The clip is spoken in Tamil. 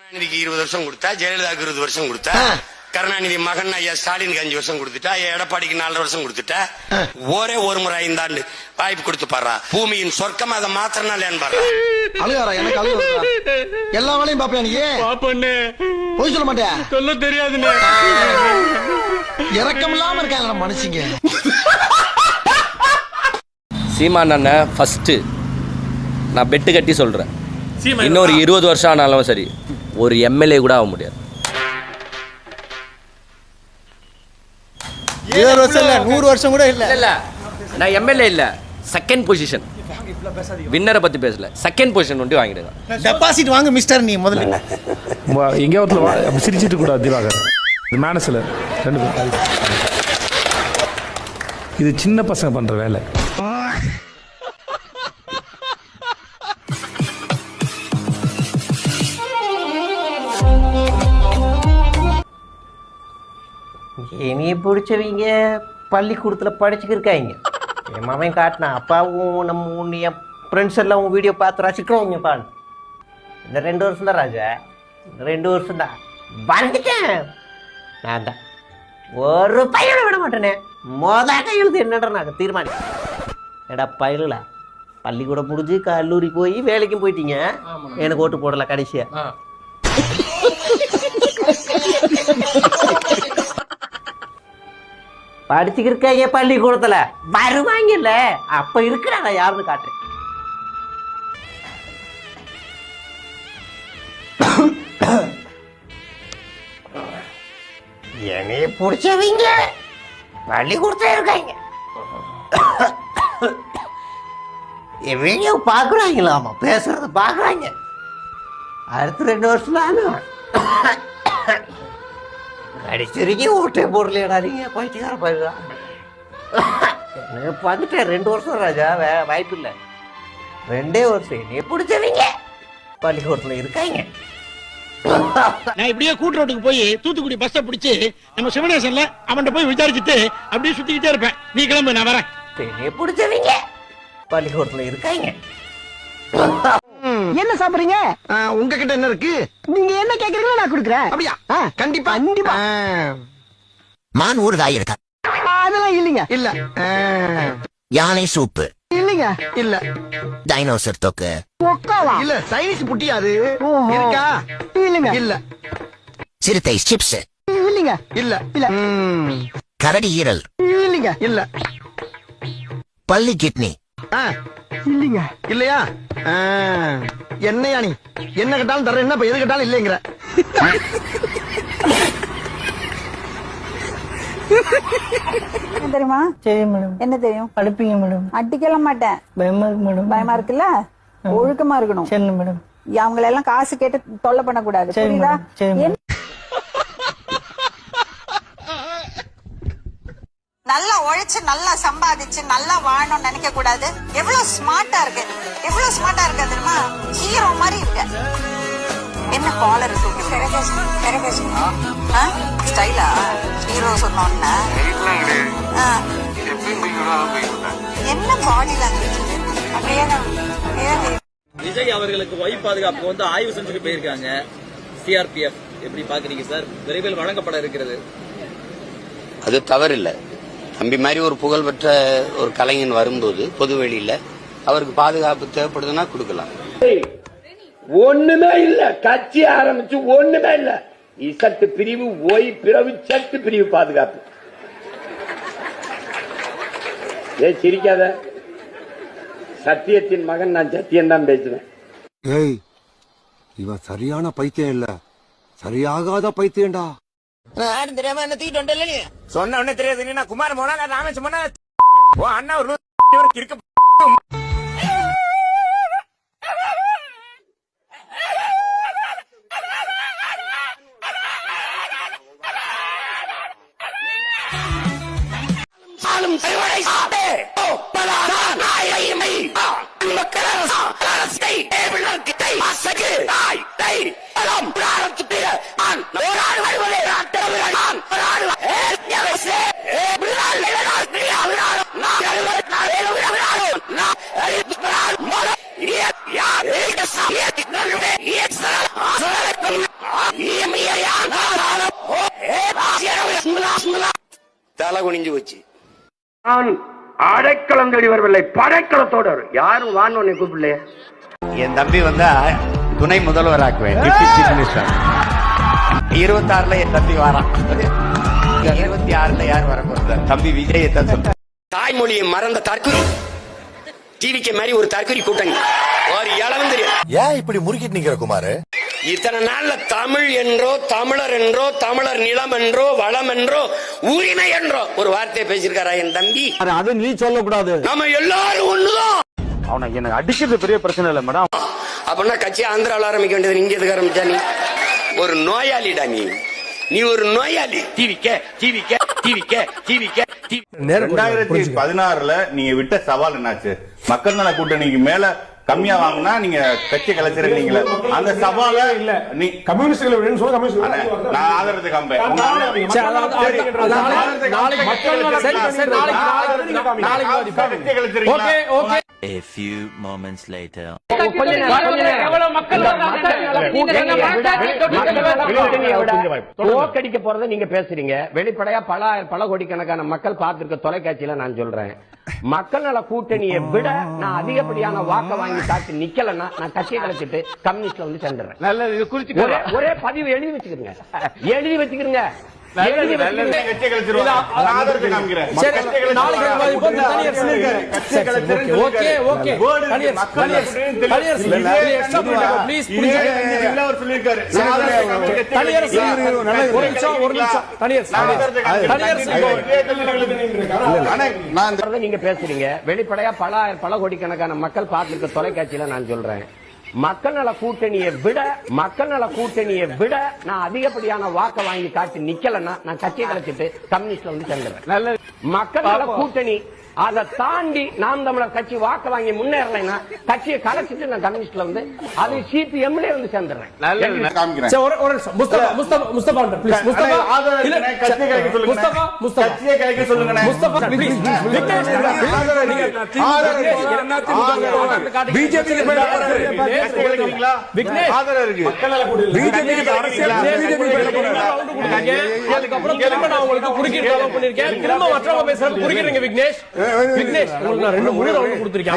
கருணாநிதிக்கு 20 வருஷம் கொடுத்தா, ஜெயலலிதாவுக்கு 20 வருஷம் கொடுத்தா, கருணாநிதி மகன் ஐயா ஸ்டாலினுக்கு 5 வருஷம் கொடுத்துட்டா, எடப்பாடிக்கு 4 வருஷம் கொடுத்துட்டா, ஒரே ஒரு முறை 5 ஆண்டு வாய்ப்பு கொடுத்து பாரு. பூமியின் சொர்க்கம் அதை மாத்திரனா இல்லையான்னு பாரு. அழுகாரா? எனக்கு அழுக எல்லா வேலையும் பாப்பேன். நீ பாப்பண்ணே போய் சொல்ல மாட்டியா? சொல்ல தெரியாதுண்ணே. இறக்கம் இல்லாம இருக்காங்க மனுஷங்க. சீமான் அண்ணன் ஃபர்ஸ்ட் நான் பெட்டு கட்டி சொல்றேன், இன்னொரு 20 வருஷம் ஆனாலும் சரி ஒரு எம்எல்ஏ கூட ஆக முடியாது. 20 வருஷம் இல்ல, 100 வருஷம் கூட இல்ல. இல்ல நான் எம்எல்ஏ இல்ல, செகண்ட் பொசிஷன். வின்னரை பத்தி பேசல, செகண்ட் பொசிஷன் ஒண்டி வாங்கிடுங்க. டெபாசிட் வாங்க மிஸ்டர். நீ முதல்ல எங்கேயாவது சிரிச்சிட்டு கூடாது திவாகர். இது மேனஸ்ல 2 பேர். இது சின்ன பசங்க பண்ற வேலை. என்னைய பிடிச்சவங்க பள்ளிக்கூடத்தில் படிச்சுக்கிருக்காங்க. என் மகன் காட்டினா அப்பாவும் நம்ம என் ஃப்ரெண்ட்ஸ் எல்லாம் உன் வீடியோ பார்த்து ரசிக்கிறோம். பான் இந்த 2 வருஷம் தான் ராஜா, இந்த 2 வருஷம் தான் வந்துட்டேன். நான் தான் ஒரு பையனை விட மாட்டேனே. கையெழுத்து என்னடா நாங்கள் தீர்மானிக்கிறேன். ஏடா பயில பள்ளிக்கூடம் முடிஞ்சு கல்லூரி போய் வேலைக்கும் போயிட்டீங்க, எனக்கு ஓட்டு போடல கடைசியா. படிச்சுக்கிருக்காங்க பள்ளிக்கூடத்துல வருவாங்கல்ல, அப்ப இருக்கிறாங்க யாருன்னு காட்டுறேன். என்னைய பிடிச்சவங்க பள்ளிக்கூடத்துல இருக்காங்க. இவங்க பாக்குறாங்களாமா, பேசுறத பாக்குறாங்க. அடுத்த 2 வருஷம் தான் அடிச்சிருக்கீ ஓட்டே போடலையடா. நீங்க பைத்தியக்கார பயிரா எனக்கு வந்துட்டேன். 2 வருஷம் ராஜா, வாய்ப்பு இல்லை. 2 வருஷம் என்னைய பிடிச்சவங்க பள்ளிக்கூடத்துல இருக்காங்க. நான் இப்படியே கூட்டுரோட்டுக்கு போய் தூத்துக்குடி பஸ்ஸை பிடிச்சி நம்ம சிவனேசன்ல அவன்கிட்ட போய் விசாரிச்சுட்டு அப்படியே சுத்திக்கிட்டே இருப்பேன். நீ கிளம்பு, நான் வரேன். என்னைய பிடிச்சவங்க பள்ளிக்கூடத்துல இருக்காங்க. என்ன சாப்பிடுறீங்க? உங்ககிட்ட என்ன இருக்கு? நீங்க என்ன கேக்குறீங்களோ நான் கொடுக்குறேன். அப்படியா? கண்டிப்பா கண்டிப்பா. மான் ஊறுகாய் இருக்கா? அதெல்லாம் இல்லைங்க. இல்ல. யானை சூப்பு இல்லைங்க. இல்ல. டைனோசர் தொக்கு இல்ல. சைனீஸ் புட்டியாது இருக்கா? இல்லைங்க. இல்ல. சிறுத்தை சிப்ஸ் இல்லைங்க. இல்ல. இல்ல. கரடி ஈரல் இல்லைங்க. இல்ல. பள்ளி கிட்னி இல்லைங்க. இல்லையா? என்னையா நீ என்ன கேட்டாலும் தர, என்ன எது கேட்டாலும் இல்லைங்கிற. தெரியுமா? சரி மேடம். என்ன தெரியும்? படிப்பீங்க மேடம்? அடிக்கலாம் மாட்டேன். பயமா இருக்கு மேடம். பயமா இருக்குல்ல? ஒழுக்கமா இருக்கணும். சரி மேடம். அவங்கள எல்லாம் காசு கேட்டு தொல்லை பண்ண கூடாது. புரியுதா? நல்லா உழைச்சு நல்லா சம்பாதிச்சு நல்லா வாழணும்னு நினைக்க கூடாது. எவ்வளவு ஸ்மார்ட்டா இருக்கு, எவ்வளவு ஸ்மார்ட்டா இருக்க தெரியுமா? ஹீரோ மாதிரி இருக்க. என்ன காலர் தூக்கி ஸ்டைலா ஹீரோ சொன்னோன்னா என்ன பாடி லாங்குவேஜ் அப்படியே. விஜய் அவர்களுக்கு ஒய் பாதுகாப்பு வந்து ஆய்வு செஞ்சுட்டு போயிருக்காங்க சிஆர்பிஎஃப். எப்படி பாக்குறீங்க சார்? விரைவில் வழங்கப்பட இருக்கிறது. அது தவறில்லை. தம்பி மாதிரி ஒரு புகழ்பெற்ற ஒரு கலைஞன் வரும்போது பொதுவெளியில அவருக்கு பாதுகாப்பு தேவைப்படுதுன்னா கொடுக்கலாம். ஒண்ணுமே இல்ல, கட்சி ஆரம்பிச்சு ஒண்ணுமே இல்ல. இசட்டு பிரிவு, ஒய் பிரிவு, சட்டு பிரிவு பாதுகாப்பு. சிரிக்காத. சத்தியத்தின் மகன் நான், சத்தியம் தான் பேசுவேன். ஏய், இவன் சரியான பைத்தியம் இல்ல, சரியாகாத பைத்தியம்டா. தெரியாம என்ன தூக்கிட்டு வந்துட்டல. சொன்ன உடனே தெரியாது. நான் குமார் போனா ராமேஷ் போனா அண்ணா ஒரு இருக்க. நான் அடைக்கலம் தேடி வரவில்லை, படைக்கலத்தோடு யாரும் வான்னு கூப்பிடலையே. என் தம்பி வந்தா துணை முதல்வர் ஆக்குவேன், டிப்டி சீஃப் மினிஸ்டர். 26ல என் தம்பி வரான், 26ல யார் வர போறது? தம்பி விஜயை தான் சொல்ற. தாய்மொழியை மறந்த தற்குறி டிவிக்கு மாதிரி ஒரு தற்குறி கூட்டணி ஒரு இளவும் தெரியும். ஏன் இப்படி முறுக்கிட்டு நிக்கிற குமாரு? இத்தனை நாள்ல தமிழ் என்றோ தமிழர் என்றோ தமிழர் நிலம் என்றோ வளம் என்றோ உரிமை என்றோ ஒரு வார்த்தையை பேசியிருக்காரா என் தம்பி? அது நீ சொல்லக்கூடாது. நம்ம எல்லாரும் ஒண்ணுதான். அவனுக்கு எனக்கு அடிக்கிறது பெரிய பிரச்சனை இல்லை மேடம். அப்படின்னா கட்சி ஆந்திராவில் ஆரம்பிக்க வேண்டியது இங்க எதுக்கு ஆரம்பிச்சா? நீ ஒரு நோயாளிடா, நீ ஒரு நோயாளி. டிவிக்க 2016ல நீங்க விட்ட சவால் என்னாச்சு? மக்கள் நல கூட்டணிக்கு மேல கம்மியா வாங்கினா நீங்க கட்சி கலைச்சிருக்கீங்களா? அந்த சவால இல்ல நீ கம்யூனிஸ்ட்கள் சொல்ல கம்யூனிஸ்ட் நான் ஆதரவு காம்பேன். A few moments later. தோக்கடிக்க போறதை நீங்க பேசுறீங்க. வெளிப்படையா பல கோடிக்கணக்கான மக்கள் பார்த்திருக்க தொலைக்காட்சியில நான் சொல்றேன், மக்கள் நல கூட்டணியை விட நான் அதிகப்படியான வாக்க வாங்கி காட்டி நிக்கலன்னா நான் கட்சியை கலைச்சிட்டு கம்யூனிஸ்ட்ல வந்து சென்றுறேன். ஒரே பதிவு எழுதி வச்சுக்கிறேங்க, எழுதி வச்சுக்கிறேங்க. நீங்க பேசுறீங்க. வெளிப்படையா பல கோடிக்கணக்கான மக்கள் பார்த்திருக்க தொலைக்காட்சியில நான் சொல்றேன், மக்கள் நல கூட்டணியை விட நான் அதிகப்படியான வாக்க வாங்கி காட்டி நிக்கலன்னா நான் கட்சியை கலைச்சிட்டு கம்யூனிஸ்ட்ல வந்து சேர்ந்துறேன். மக்கள் நல கூட்டணி அதை தாண்டி நாம் தமிழர் கட்சி வாக்க வாங்கி முன்னேறலைன்னா கட்சியை கலைச்சிட்டு நான் கம்யூனிஸ்ட்ல வந்து அது சிபிஎம்ல வந்து சேர்ந்துறேன். விக்னேஷ் ரெண்டு மூணு ரவுண்ட் கொடுத்திருக்கேன்.